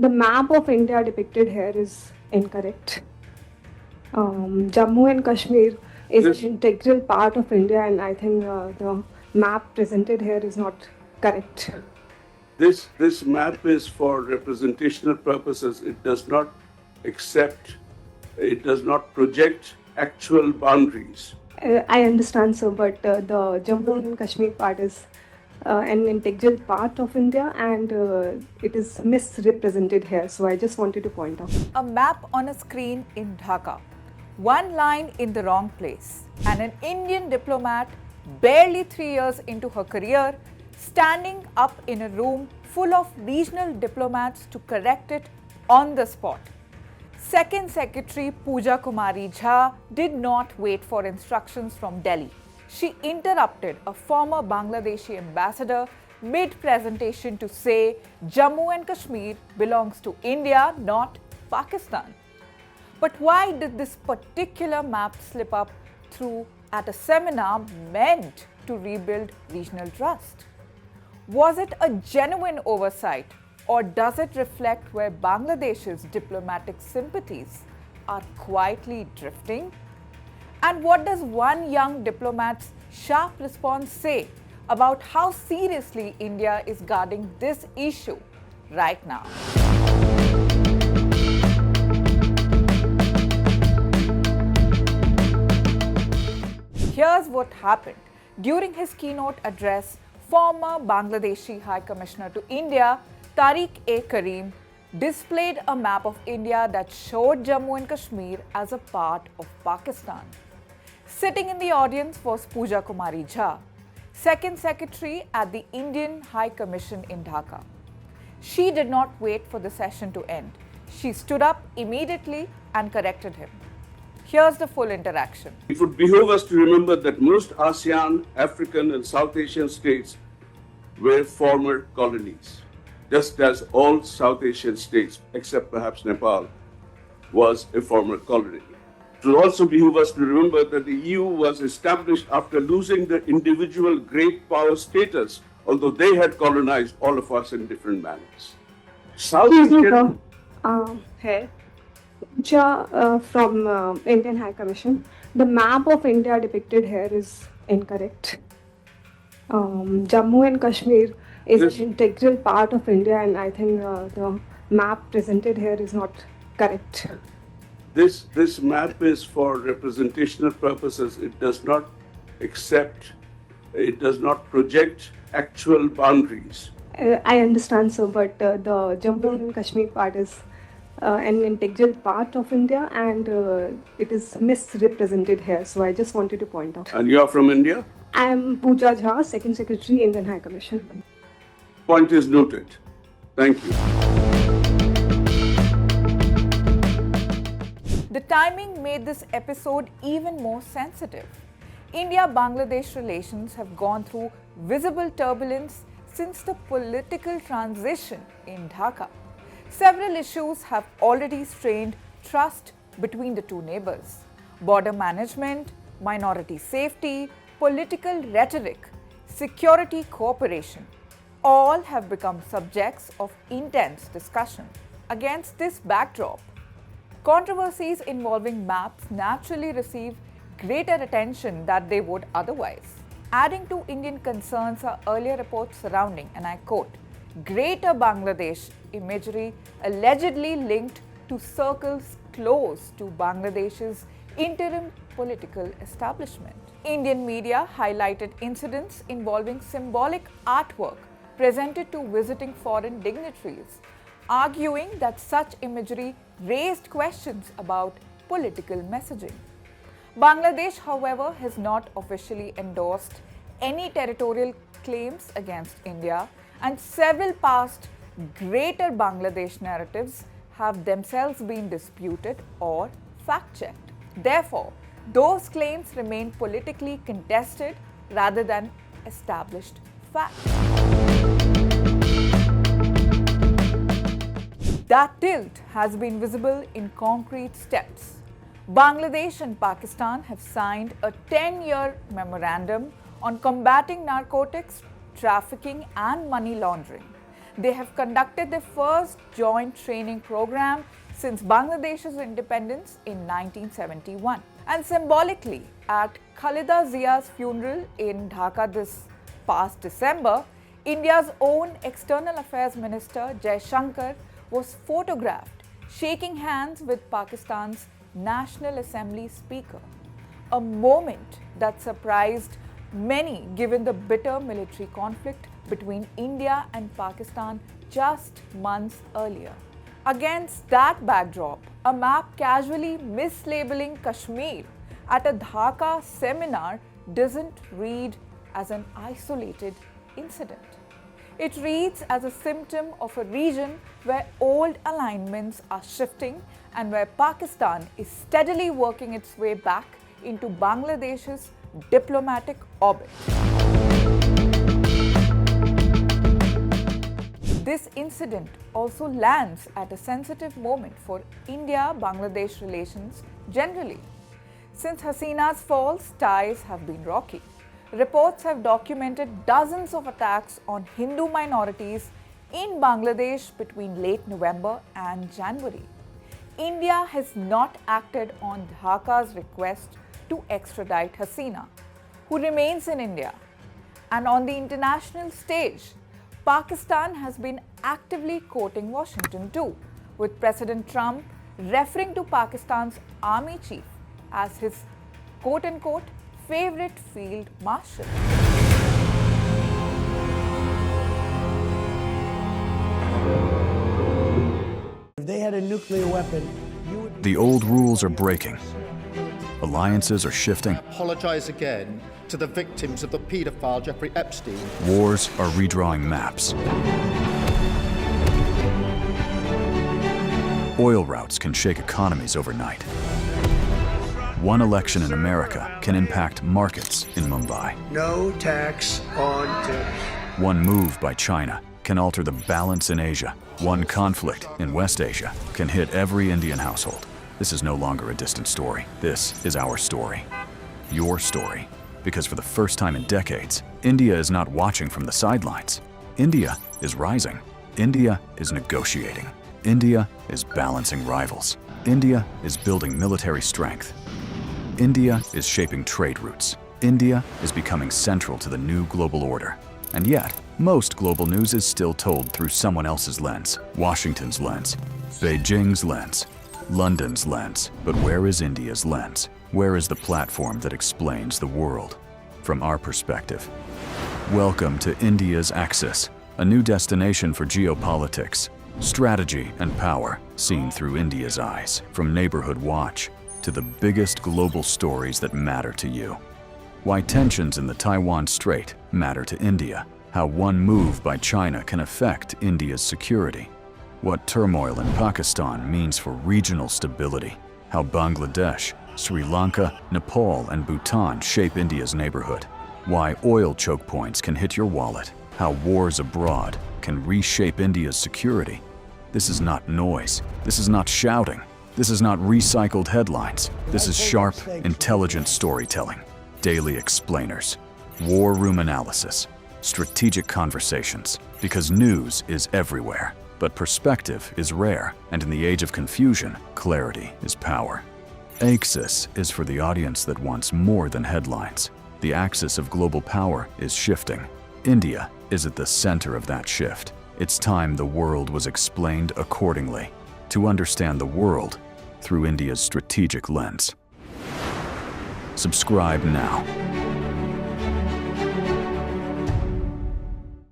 The map of India depicted here is incorrect. Jammu and Kashmir is This- an integral part of India, and I think the map presented here is not correct. This map is for representational purposes. It does not accept, it does not project actual boundaries. I understand, sir, but the Jammu and Kashmir part is an integral part of India, and it is misrepresented here. So I just wanted to point out. A map on a screen in Dhaka, one line in the wrong place, and an Indian diplomat, barely 3 years into her career, standing up in a room full of regional diplomats to correct it on the spot. Second Secretary Pooja Kumari did not wait for instructions from Delhi. She interrupted a former Bangladeshi ambassador mid-presentation to say Jammu and Kashmir belongs to India, not Pakistan. But why did this particular map slip up through at a seminar meant to rebuild regional trust? Was it a genuine oversight, or does it reflect where Bangladesh's diplomatic sympathies are quietly drifting? And what does one young diplomat's sharp response say about how seriously India is guarding this issue right now? Here's what happened. During his keynote address, former Bangladeshi High Commissioner to India, Tariq-e-Karim, displayed a map of India that showed Jammu and Kashmir as a part of Pakistan. Sitting in the audience was Pooja Kumari Second Secretary at the Indian High Commission in Dhaka. She did not wait for the session to end. She stood up immediately and corrected him. Here's the full interaction. It would behoove us to remember that most ASEAN, African, and South Asian states were former colonies, just as all South Asian states, except perhaps Nepal, was a former colony. It would also behoove us to remember that the EU was established after losing the individual great power status, although they had colonized all of us in different manners. South Asian. Here, Pooja from Indian High Commission. The map of India depicted here is incorrect. Jammu and Kashmir is This- an integral part of India, and I think the map presented here is not correct. This map is for representational purposes. It does not accept, it does not project actual boundaries. I understand, sir, but the Jammu and Kashmir part is an integral part of India, and it is misrepresented here. So I just wanted to point out. And you are from India? I am Pooja Jha, Second Secretary, Indian High Commission. Point is noted. Thank you. The timing made this episode even more sensitive. India-Bangladesh relations have gone through visible turbulence since the political transition in Dhaka. Several issues have already strained trust between the two neighbors. Border management, minority safety, political rhetoric, security cooperation, all have become subjects of intense discussion. Against this backdrop, controversies involving maps naturally receive greater attention than they would otherwise. Adding to Indian concerns are earlier reports surrounding, and I quote, Greater Bangladesh imagery allegedly linked to circles close to Bangladesh's interim political establishment. Indian media highlighted incidents involving symbolic artwork presented to visiting foreign dignitaries, arguing that such imagery raised questions about political messaging. Bangladesh, however, has not officially endorsed any territorial claims against India, and several past Greater Bangladesh narratives have themselves been disputed or fact-checked. Therefore, those claims remain politically contested rather than established fact. That tilt has been visible in concrete steps. Bangladesh and Pakistan have signed a 10-year memorandum on combating narcotics, trafficking, and money laundering. They have conducted their first joint training program since Bangladesh's independence in 1971. And symbolically, at Khalida Zia's funeral in Dhaka this past December, India's own External Affairs Minister Jai Shankar was photographed shaking hands with Pakistan's National Assembly Speaker, a moment that surprised many given the bitter military conflict between India and Pakistan just months earlier. Against that backdrop, a map casually mislabeling Kashmir at a Dhaka seminar doesn't read as an isolated incident. It reads as a symptom of a region where old alignments are shifting and where Pakistan is steadily working its way back into Bangladesh's diplomatic orbit. This incident also lands at a sensitive moment for India-Bangladesh relations generally. Since Hasina's fall, ties have been rocky. Reports have documented dozens of attacks on Hindu minorities in Bangladesh between late November and January. India has not acted on Dhaka's request to extradite Hasina, who remains in India. And on the international stage, Pakistan has been actively courting Washington too, with President Trump referring to Pakistan's army chief as his quote-unquote favorite field marshal. If they had a nuclear weapon, The old rules are breaking. Alliances are shifting. Apologize again to the victims of the paedophile Jeffrey Epstein. Wars are redrawing maps. Oil routes can shake economies overnight. One election in America can impact markets in Mumbai. no tax on tips. One move by China can alter the balance in Asia. One conflict in West Asia can hit every Indian household. This is no longer a distant story. This is our story. Your story. Because for the first time in decades, India is not watching from the sidelines. India is rising. India is negotiating. India is balancing rivals. India is building military strength. India is shaping trade routes. India is becoming central to the new global order. And yet, most global news is still told through someone else's lens. Washington's lens, Beijing's lens, London's lens. But where is India's lens? Where is the platform that explains the world from our perspective? Welcome to India's Axis, a new destination for geopolitics, strategy and power seen through India's eyes. From Neighborhood Watch to the biggest global stories that matter to you. Why tensions in the Taiwan Strait matter to India. How one move by China can affect India's security. What turmoil in Pakistan means for regional stability. How Bangladesh, Sri Lanka, Nepal, and Bhutan shape India's neighborhood. Why oil choke points can hit your wallet. How wars abroad can reshape India's security. This is not noise. This is not shouting. This is not recycled headlines. This is sharp, intelligent storytelling. Daily explainers, war room analysis, strategic conversations. Because news is everywhere, but perspective is rare. And in the age of confusion, clarity is power. Axis is for the audience that wants more than headlines. The axis of global power is shifting. India is at the center of that shift. It's time the world was explained accordingly. To understand the world through India's strategic lens. Subscribe now.